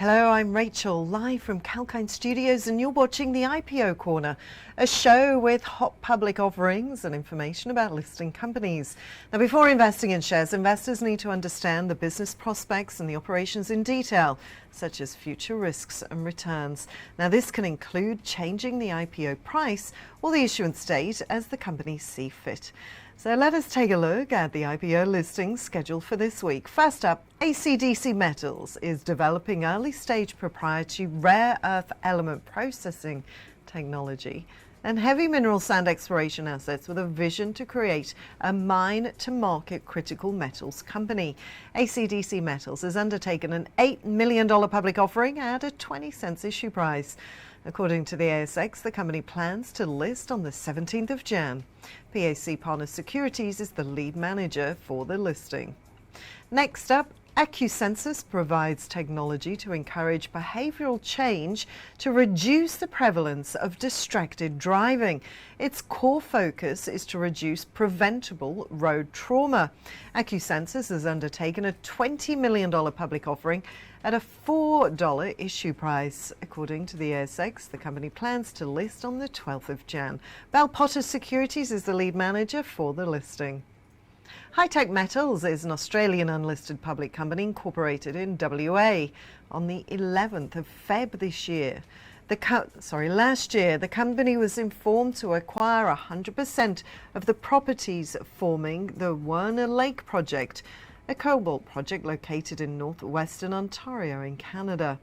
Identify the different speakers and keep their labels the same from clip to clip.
Speaker 1: Hello, I'm Rachel, live from Kalkine Studios, and you're watching the IPO Corner, a show with hot public offerings and information about listing companies. Now, before investing in shares, investors need to understand the business prospects and the operations in detail, such as future risks and returns. Now, this can include changing the IPO price or the issuance date as the companies see fit. So let us take a look at the IPO listings scheduled for this week. First up, ACDC Metals is developing early-stage proprietary rare earth element processing technology and heavy mineral sand exploration assets with a vision to create a mine-to-market critical metals company. ACDC Metals has undertaken an $8 million public offering at a 20-cent issue price. According to the ASX, the company plans to list on the 17th of Jan. PAC Partner Securities is the lead manager for the listing. Next up, Accusensus provides technology to encourage behavioural change to reduce the prevalence of distracted driving. Its core focus is to reduce preventable road trauma. Accusensis has undertaken a $20 million public offering at a $4 issue price. According to the ASX, the company plans to list on the 12th of Jan. Bell Potter Securities is the lead manager for the listing. HighTech Metals is an Australian unlisted public company incorporated in WA on the 11th of Feb this year. Last year, the company was informed to acquire 100% of the properties forming the Werner Lake project, a cobalt project located in northwestern Ontario in Canada.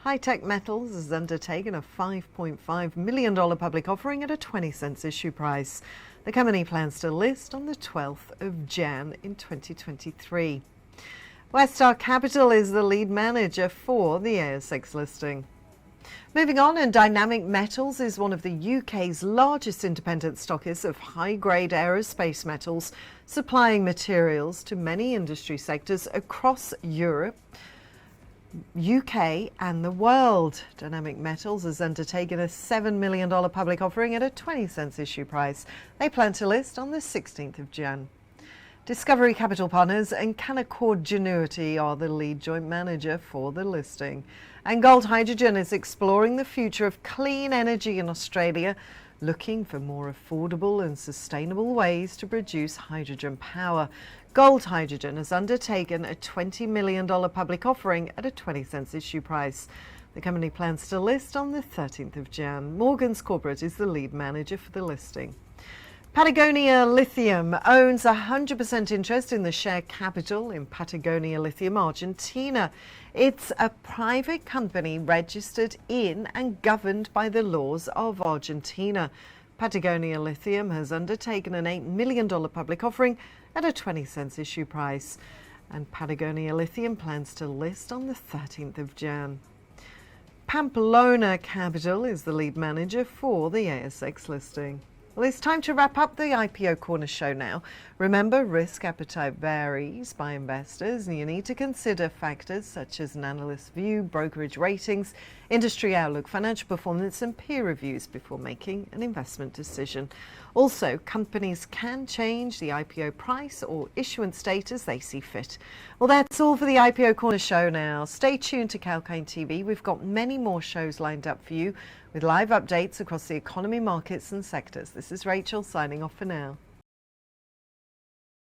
Speaker 1: HighTech Metals has undertaken a $5.5 million public offering at a 20-cent issue price. The company plans to list on the 12th of Jan in 2023. Westar Capital is the lead manager for the ASX listing. Moving on, and Dynamic Metals is one of the UK's largest independent stockists of high-grade aerospace metals, supplying materials to many industry sectors across Europe, UK and the world. Dynamic Metals has undertaken a $7 million public offering at a 20-cent issue price. They plan to list on the 16th of Jan. Discovery Capital Partners and Canaccord Genuity are the lead joint manager for the listing. And Gold Hydrogen is exploring the future of clean energy in Australia, looking for more affordable and sustainable ways to produce hydrogen power. Gold Hydrogen has undertaken a $20 million public offering at a 20-cent issue price. The company plans to list on the 13th of Jan. Morgans Corporate is the lead manager for the listing. Patagonia Lithium owns 100% interest in the share capital in Patagonia Lithium, Argentina. It's a private company registered in and governed by the laws of Argentina. Patagonia Lithium has undertaken an $8 million public offering at a 20-cent issue price, and Patagonia Lithium plans to list on the 13th of Jan. Pamplona Capital is the lead manager for the ASX listing. Well, it's time to wrap up the IPO Corner show now. Remember, risk appetite varies by investors, and you need to consider factors such as an analyst's view, brokerage ratings, industry outlook, financial performance, and peer reviews before making an investment decision. Also, companies can change the IPO price or issuance date as they see fit. Well, that's all for the IPO Corner show now. Stay tuned to Kalkine TV. We've got many more shows lined up for you with live updates across the economy, markets and sectors. This is Rachel signing off for now.